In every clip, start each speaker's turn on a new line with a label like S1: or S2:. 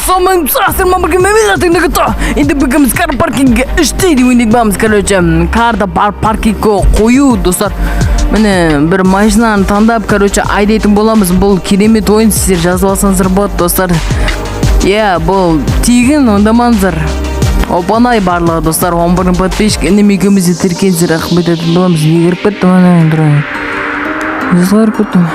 S1: Самым страшным Енді бүгін кар паркингге іште деймін бамыз короче карда паркингге қою достар. Міне бір машинаны таңдап короче айдайтын боламыз. Бұл керемет ойын, сіздер жазып алсаңыздар болады достар. Бұл тегін ондамаңыздар. Опанай барлығы достар. 11 подписчик інім екеумізді тіркенсіздер рахмет ететін боламыз. Не кіріп кеттім жазғарып кеттім.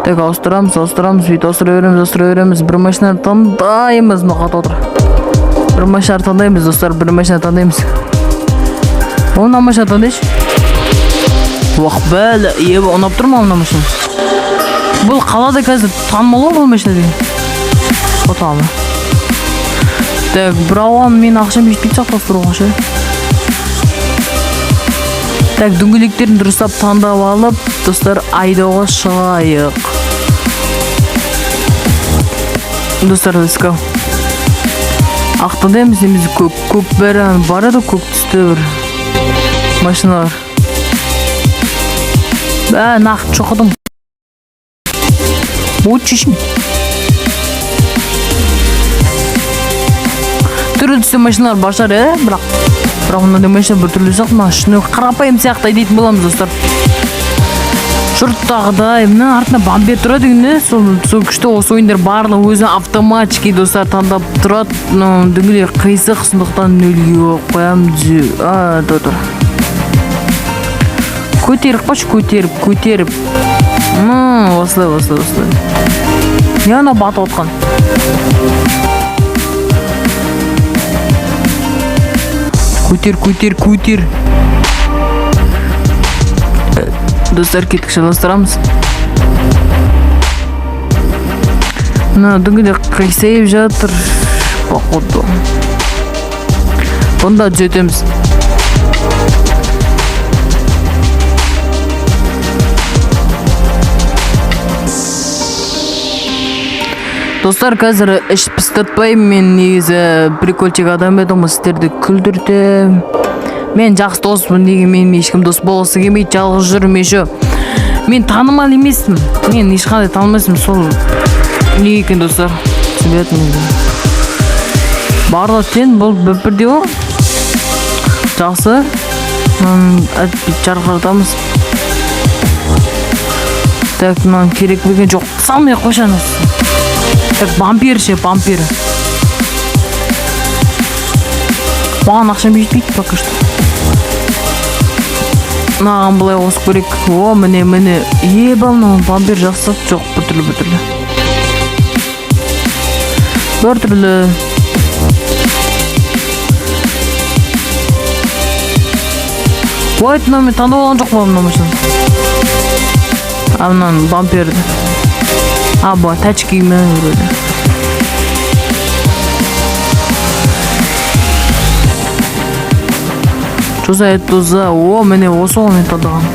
S1: Так, ауыстырамыз, сөйтіп ауыстыра береміз. Бір машинаны таңдаймыз, ноқат отыр. Бір машинаны таңдаймыз, достар, бір машинаны таңдаймыз. Оны машинаны таңдайшы. Уақ бәлі, ебі, ұнап тұр ма оны машина? Бұл қалада қазір танымал бұл машина деген. Оталы. Так, бір ауған мен ақшам жетпейді сақтастыруға ше. Так, дөңгелектерін дұрыстап таңдап алып, достар, айдауға шығайық. Достар, let's go. Ақтандаймыз неміз көк бәрі барады, көк түсті бір машиналар. Нақты çoğudum. Bu çişim. Türlü түсті машиналар башар, бірақ онда машина бір түрлі сияқты, шыны қарапайым сияқты айдайтын боламыз, достар. Жұрттағыдай, мына артына бампер тұрады дегенде, сол күшті осы ойындар барлығы өзі автоматики достар таңдап тұрады. Дөңгелек қисық, сондықтан нөлге қоямын. Тұр. Көтеріп қош, көтеріп. Осылай. Яна баты отқан. Көтер. Достар, кеттік жалғастырамыз. Дөңгелек қисайып жатыр. Походу. Бұнда түзетеміз. Достар, қазір іш пістатпайым. Мен негізі прикольчик адам едім, сіздерді күлдірдім. Мен жақсы доспын деген, мен ешкім дос болғысы келмейді, жалғыз жүрмін еші. Мен танымал емеспін. Мен ешқандай танымайсым, сол не екен достар. Түсінбедім енді. Барлық тен бұл бірде о. Жақсы. Жарқыратамыз. Так, мынан керек беген жоқ. Салмай қошаныз. Так, бампер. Маған ақшам жетпейді пока что. Маған бұлай қосып көрек. Міне. Ебам, бампер жақсы жоқ, бір түрлі. Ойт, мен таңдап алған жоқ болам машина. Мынан бамперді. Бұл тачки ме өреді. Туза. Міне осы оған тадыған.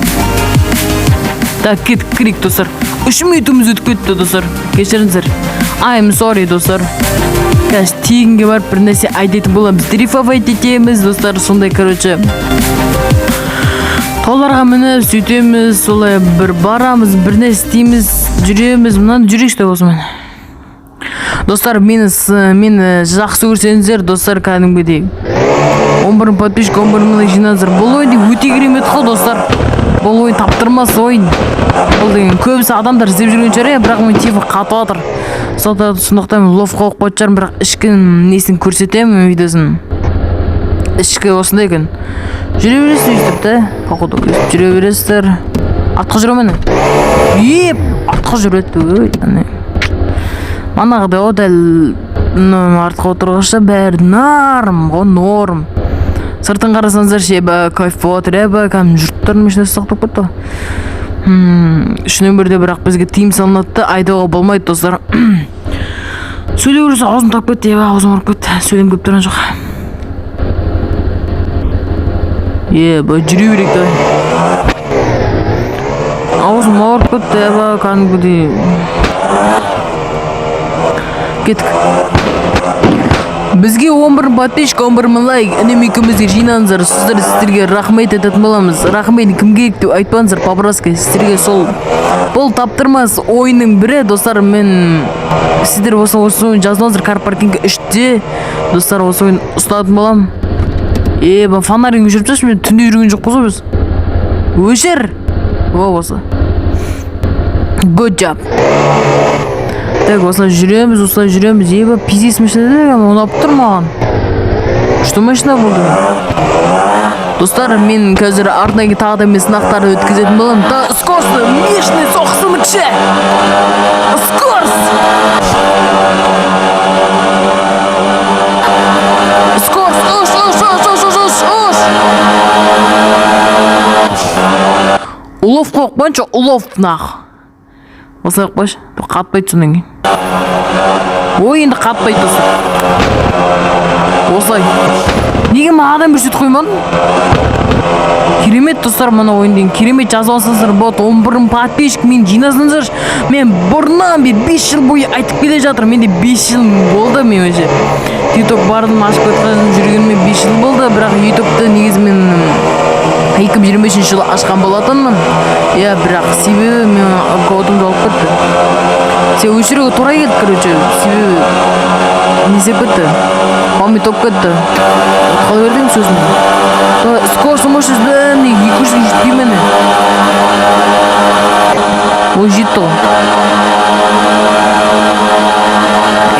S1: Так, кеттік достар. 3 минутымыз өтіп кетті достар. Кешіріңіздер. I'm sorry достар. Қазір тегінге барып бір нәрсе айдайтын боламыз. Дрифовать етеміз достар. Сондай, короче. Тауларға мініп сөйтеміз. Солай бір барамыз, бір нәрсе істейміз, жүреміз. Мұнан жүрекші болсын мен. Достар, мені жақсы көрсеңіздер, достар, кәдімгідей 11 подписчик, 11 мыңнан жинаңыздар. Бұл ойын өте керемет қой достар. Бұл ойын таптырмас ойын. Бұл деген көбісі адамдар іздеп жүрген шығар, бірақ мен телефон қатып жатыр. Сондықтан лов қойып қойып шығармын, бірақ ішкі несін көрсетемін видеосын. Ішкі осындай екен. Жүре бересіздер да? Походу жүре бересіздер. Атқа жүремін. Атқа жүреді. Манағыда о дәл артқа отырғыша бәрі норм. Сыртын қарасаңыздар ше, кайф болады, кәм жұрттардың мешіне сақтап кетті. Үшінен бірде бірақ бізге тиым салынатты, айдауға болмайды достар. Сөйлей көресі аузым тап кетті, аузым ұрып кетті, сөйлем көп тұрған жоқ. Жүре берек да. Аузым ауырып кетті, кәдімгідей. Кеттік. Бізге 11 подписчик, 11 мың лайк, інім екеумізге жинаңыздар, сіздерге рахмет ететін боламыз. Рахмет кімге деп айтпаңыздар, по-братски, сіздерге сол бұл таптырмас ойынның бірі, достар. Мен сіздер осы ойын жаздыңыздар, кар паркингі 3-те, достар, осы ойын ұстатын болам. Фонарин өшіріп тасташы, мен түнде жүрген жоқ қой біз. Өшір. Осы. Good job. Так, осылай жүреміз. Пиздец машина ұнап тұр маған. Что машина болды? Достар, мен қазір арнайы тағы да мен сынақтарды өткізетін болам. Скорс, мешный соқсымыкші! Скорс! Улов қоқ банча, улов нақ. Осылай қойш, қатпайды соның кейін. Ой, енді қатпайды достар. Осылай. Неге ма адам бір сөйт қоймадың? Керемет достар, мына ойындың керемет жазылсаңыздар болады. 11 подписчик мен жинасаңыздар. Мен бұрыннан 5 жыл бойы айтып келе жатыр. Менде 5 жыл болды мен өзі. YouTube бардым ашып кеткен жүргеніме 5 жыл болды, бірақ YouTube'ты негізі мен 2023 жылы ашқан болатынмын. Бірақ себебі мен аккаунтымды алып кетті. Себебі өшіруге тура келді, короче. Себебі не істеп кетті? Память топ кетті. Қалай бердің сөзін? Скорсы можешь бәріне 200 жетпей мені. Ой, жетті ғой.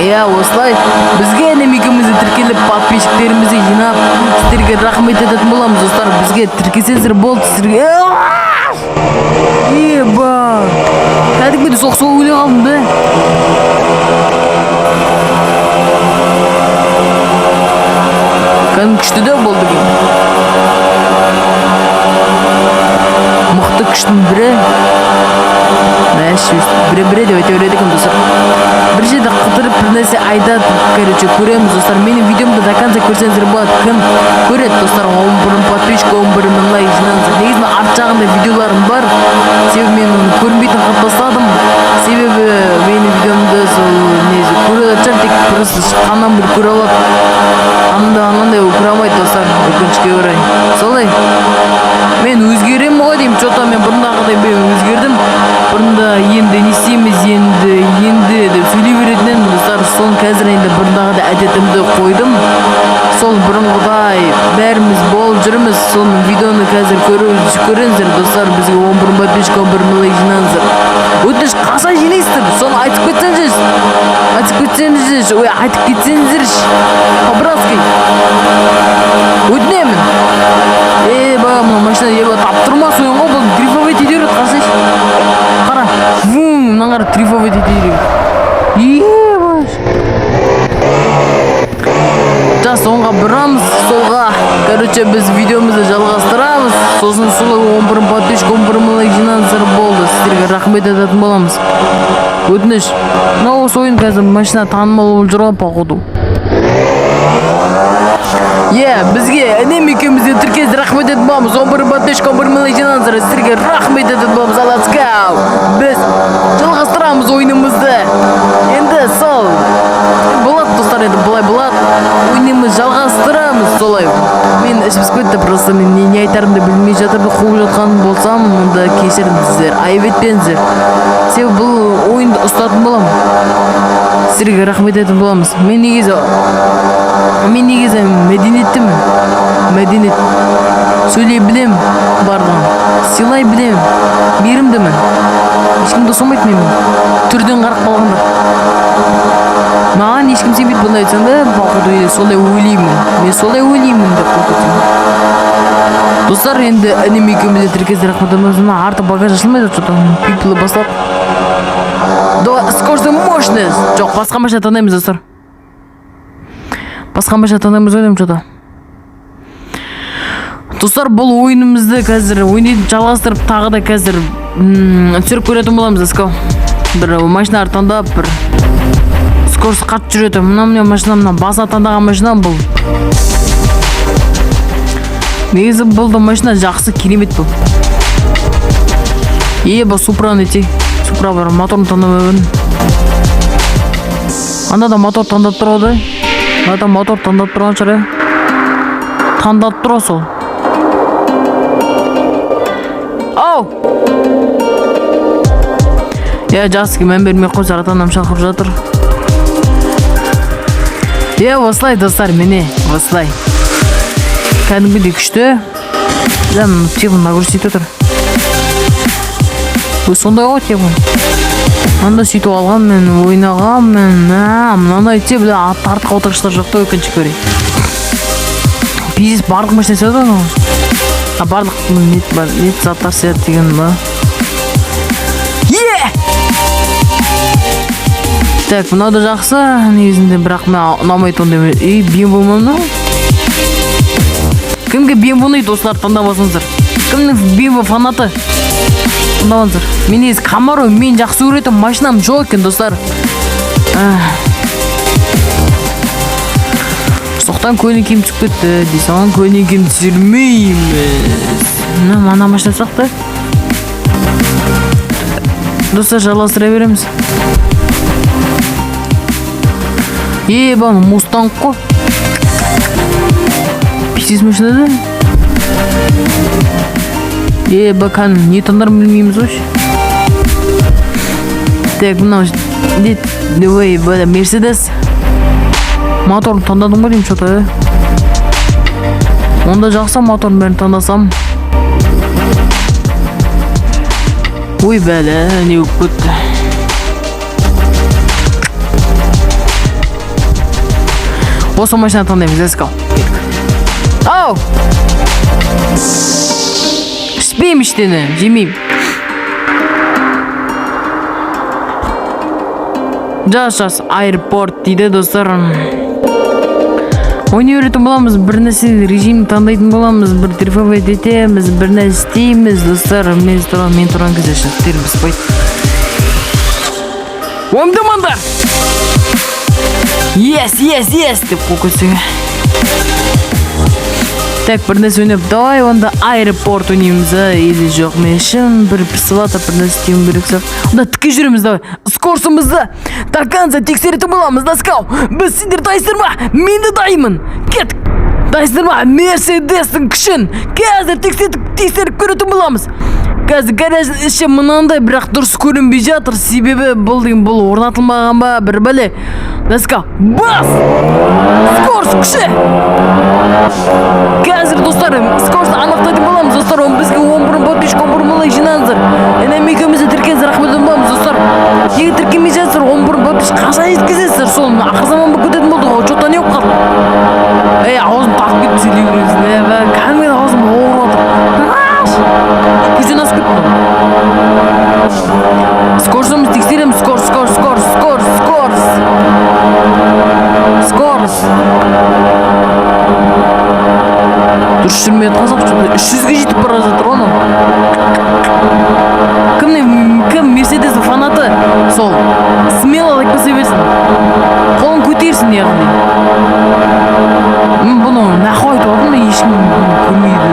S1: Осылай бізге екеумізді тіркеліп подписчиктерімізді жинап сіздерге рахмет ететін боламыз достар. Бізге тіркесеңіздер болды сіздерге. Кәдімгідей соқ өле қалдым да. Кәдім күшті де болды кейін. Мықты күштің бірі. Бірі деп өте өредік достар. Бір жерде қыдырып бір нәрсе айдап, короче, көреміз достар. Менің видеомды до конца көрсеңіздер болады. Кім көреді достар? 11 подписчик, 11 мың лайк жинаңыздар. Негізі арт жағында видеоларым бар. Себебі мен көрінбейтін қылып тастадым. Себебі менің видеомды сол несі көре жатыр, тек просто шыққаннан бір көре алады. Анандай көре алмайды достар, өкінішке орай. Солай. Мен өзгерем ғой деймін, что-то мен бұрындағыдай өзгердім. Бұрында енді не істейміз, енді деп сөйлей беретінен достар, соны қазір енді бұрындағыдай әдетімді қойдым. Сол бұрынғыдай бәріміз болып жүрміз. Соны видеоны қазір көріңіздер достар. Бізге 11 подписчик, 11 мың лайк жинаңыздар. Өтініш қашан жинайсыздар? Соны айтып кетсеңіздер. По-братски. Өтінемін. Мына машина таптырмас ойын ғой, бұл дрифовать ете береді, қарасайшы. Қара, мына қара дрифовать ете береді. Соңға бұрамыз, солға. Короче, біз видеомызды жалғастырамыз. Сосын солай 11 подписчик, 11 мың лайк жинаңыздар болды. Сіздерге рахмет ететін боламыз. Өтініш. Осы ойын қазір машина танымал болып жүр ғой, походу. Бізге інем екеумізде тіркесіз рахмет етіп боламыз. 11 подписчик, 11 мың лайк жинаңыздар. Сіздерге рахмет етіп боламыз. Let's go! Біз жалғастырамыз ойынымызды. Енді сол болады достар, енді бұлай болады. Ойынымыз жалғастырамыз солай. Мен ішіп кетті, просто мен не айтарымды білмей жатырды, қуып жатқан болсам, мұнда кешіріңіздер, айып етпеңіздер. Себебі бұл ойынды ұстатын болам. Сіздерге рахмет етіп боламыз. Мен негізі мәдениеттімін. Мәдениет. Сөйлей білем бардығын. Сыйлай білем. Берімдімін. Ешкімді сомайды мен. Түрден қарық қалғандар. Маған ешкім сенбейді бұндай айтсаң да, солай ойлаймын. Мен солай ойлаймын деп қойып. Достар, енді інім екеумізде тіркесіз рахмет етіп арты багаж ашылмайды, что-то пиплі бастап. Скорості мощность. Жоқ, басқа машина таңдаймыз достар. Басқа машина таңдаймыз ойдым что-то. Достар, бұл ойынымызды қазір ойнайды жалғастырып, тағы да қазір түсіріп көретін боламыз. Бір машиналар таңдап, бір скорості қатып жүреді. Мына машина, мына баса таңдаған машина бұл. Негізі бұл да машина жақсы, керемет бұл. Бұл Супраны тек. Супра бар, моторын таңдап өбін. Анда да мотор таңдап тұрады. Adam мотор тандап тұрған шығар. Тандап тұр сол. Ау! Жақсы, мән бермей қой, саратанам шақырып жатыр. Осылай достар, міне, осылай. Кәдімгідей күшті. Телефон нагрузить отыр. Сондай ғой телефон. Анда сөйтіп алған мен, ойнаған мен. Мынандай те біле аттартық отырғыштар жоқты өкінші көрей. Пиздес барлық машина сәді оны. Барлық нет заттар сәді деген ба. Так, мынау да жақсы, негізінде бірақ мен ұнамайды ондай. Бем болмамын. Кімге бем болмайды, достар, таңдап алсаңыздар. Кімнің бем фанаты? Таңдап алсаңыздар. Мен негізі Камаро, мен жақсы көретін машинам жоқ екен, достар. Соқтан көнекем түсіп кетті, дейсаған көнекем түсірмейміз. Мана машина сақты. Достар, жалғастыра береміз. Ебан, Мустанг қой. Писес машина да? Бакан, не таңдарым білмейміз өш. Так, мынау давай, Мерседес. Моторын таңдадым ғой деймін что-то. Онда жақса моторын бәрін таңдасам. Ой бәлі, не өп көтті. Осы машина таңдаймыз, let's go. Ау! Ішпейм іштені, жемейм. Жас, аэропорт дейді достар. Ойны өретін боламыз, бір нәрсе режим таңдайтын боламыз, бір терфовет етеміз, бір нәрсе істейміз, достар. Мен тұрған кезде шақтеріміз қойды. Оңдымандар! Yes, деп қоқысыға. Так, бір нәрсе өнеп, давай онда аэропорт өнеміз, елі жоқ мешім, бір пірсылата бір нәрсе істеймін берексақ. Онда тіке жүреміз, давай, скорсымызды таканза тексеретін боламыз, дасқау. Біз сендер дайсырма, менді даймын. Кет, дайсырма, Мерседестің күшін. Қазір тексеріп көретін боламыз. Қазір гараждың іші мұнандай, бірақ дұрыс көрінбей жатыр. Себебі бұл орнатылмаған ба, бір бәле. Дасқа, бас! Скорс күші! Қазір достар, скорсты анықтайтын боламыз, достар. Бізге 11 молай жинаңыздар. Әнәм екеумізді тіркенізді рахметін боламыз, достар. Неге тіркенмей жатсыздар, 11 қашан жеткізесіздер? Сол ақыр заман бұл көтетін болды ғой, что-то не болып қалды. Аузым тағып кетіп сөйлей көресің. Кәдімгі аузым ауырып отыр. Күзден асып кетті. Скорсымыз тексереміз, скорс. Дұрыс жүрмей атқансақ, 300-ге жетіп бара жатыр оны. Кім Мерседестің фанаты? Сол, смело лайк баса берсін. Қолын көтерсін яғни. Бұны нақы айтып алдым, ешкім көрмейді.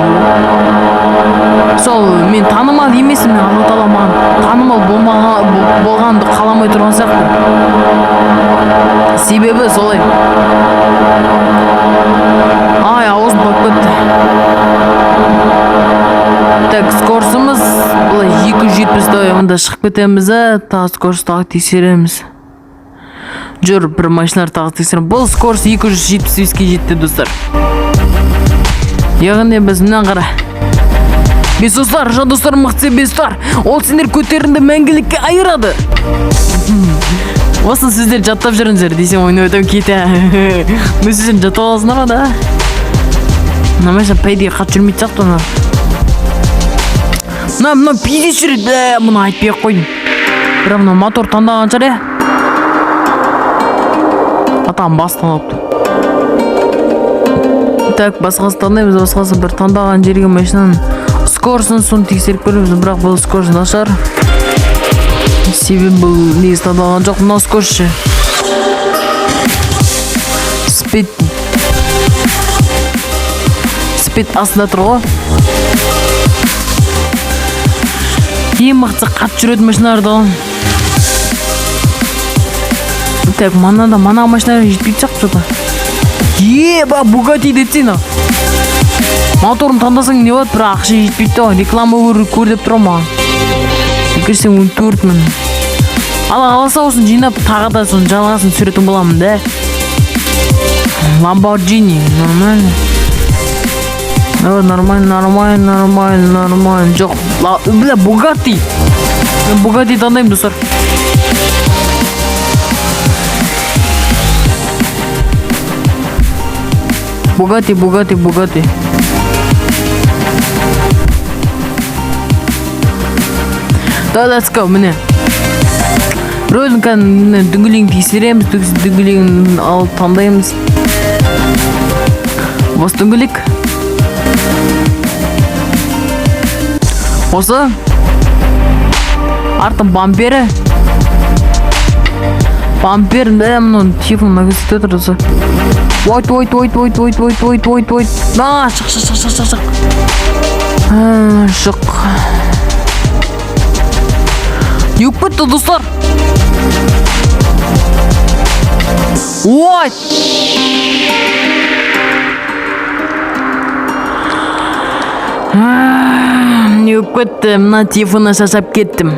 S1: Сол, мен танымал емесім, мен Алла Тағала маған танымал болғанды қаламай тұрған сияқты. Себебі солай. Аузым топ кетті. Так, скорсымыз 270, онда шығып кетеміз, тағы скорс тағы тексереміз. Жүр, бір машиналар тағы тексереміз. Бұл скорс 275-ке жетті, достар. Яғни біз мұнан қара. Бесостар, жандостар мықты бестар. Ол сендер көтерінді мәңгілікке айырады. Осы сіздер жаттап жүріңіздер, десем ойны өтім кейті. Бұл сіздер жаттап аласындар да. Намайша пәйдеге қат жүрмейді сақты оны. Мұна пиздес жүреді, мұны айтпай қойдым. Бірақ мұна мотор таңдаған шығар, Атам бастан опты. Так, басқасы таңдаймыз, басқасы бір таңдаған жерге машинаның скорсын соны тексеріп көреміз, бірақ бұл скорсын нашар. Себебі бұл негіз таңдаған жоқ, мұна скоршы. Спид астында тұр ғой. Ең мықты қат жүреді машиналарды. Так, мана машиналар жетпейді сақ жота. Еба Bugatti десең. Моторын таңдасаң не болады, бірақ ақша жетпейді. Реклама көр деп тұрам маған. Секірсең 14 мың. Алла қаласа осыны жинап, тағы да соны жалғасын сүретін боламын да. Lamborghini, нормально. Нормально. Жоқ, бля, Bugatti. Мен Bugatti таңдаймын, достар. Bugatti. Да, let's go, міне. Біреудің кәдімгі дүңгілігін тексереміз, дүңгілігін алып таңдаймыз. Осы дүңгілік. Осы. Артын бампері. Бампер, мұның телефон нагісті тұрдысы. Ой. На, шық. Шық. Юк бітті, достар. Ой. Юк бітті, мына телефонна шашап кеттім.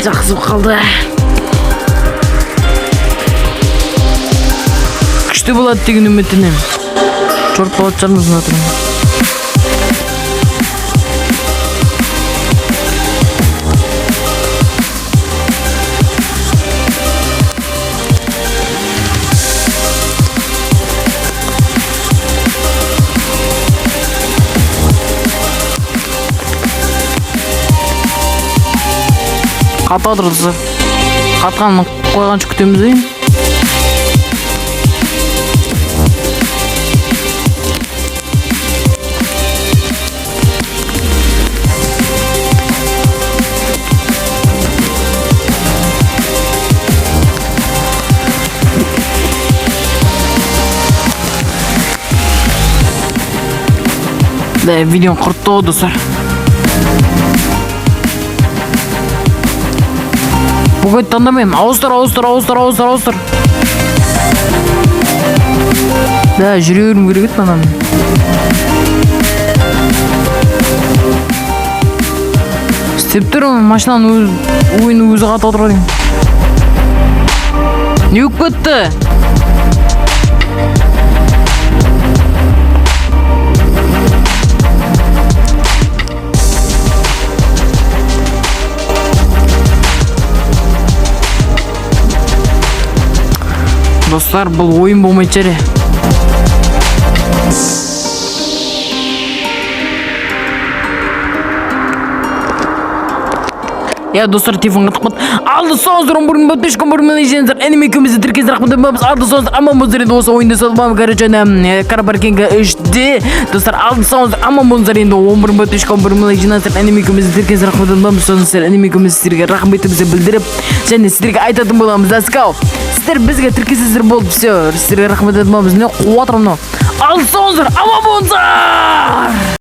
S1: Жақсы қалды. Күшті болады деген үмітінен. Чорт болады жармызын отырмын. Қата отырды. Қатқанын қойғанша күтеміз дейін. Да, видео құртты ғой, достар. Bugatti tandamıyorum. Ağustos. Da yürüyorum git lan. İstep durun maşından oyunu özü qata oturayım. Ne yok bitti? Dostlar, бұл ойын болмайды жәрі. Ya dostlar, telefon qatqat. Aldı sonuzdur, burun bötüşkün burun izleyiciler. Anime ekimizi Türkiye'de rahmetimimiz. Aldı sonuzdur, ama muzların olsa oyunda salmam karıcana. Karabarkenga işte. Dostlar, aldı sonuzdur, ama muzların da burun bötüşkün burun izleyiciler. Anime ekimizi Türkiye'de rahmetimimiz. Sonuzdur, anime ekimizi sizlerge rahmetimizi bildirip, және sizlerge айтатын боламыз. Let's go. Sizler bizge Türkiye'sizler болып, все. Sizlerge rahmetimiz. Ne қуатырым. Алды sonuzdur, ama muzlar.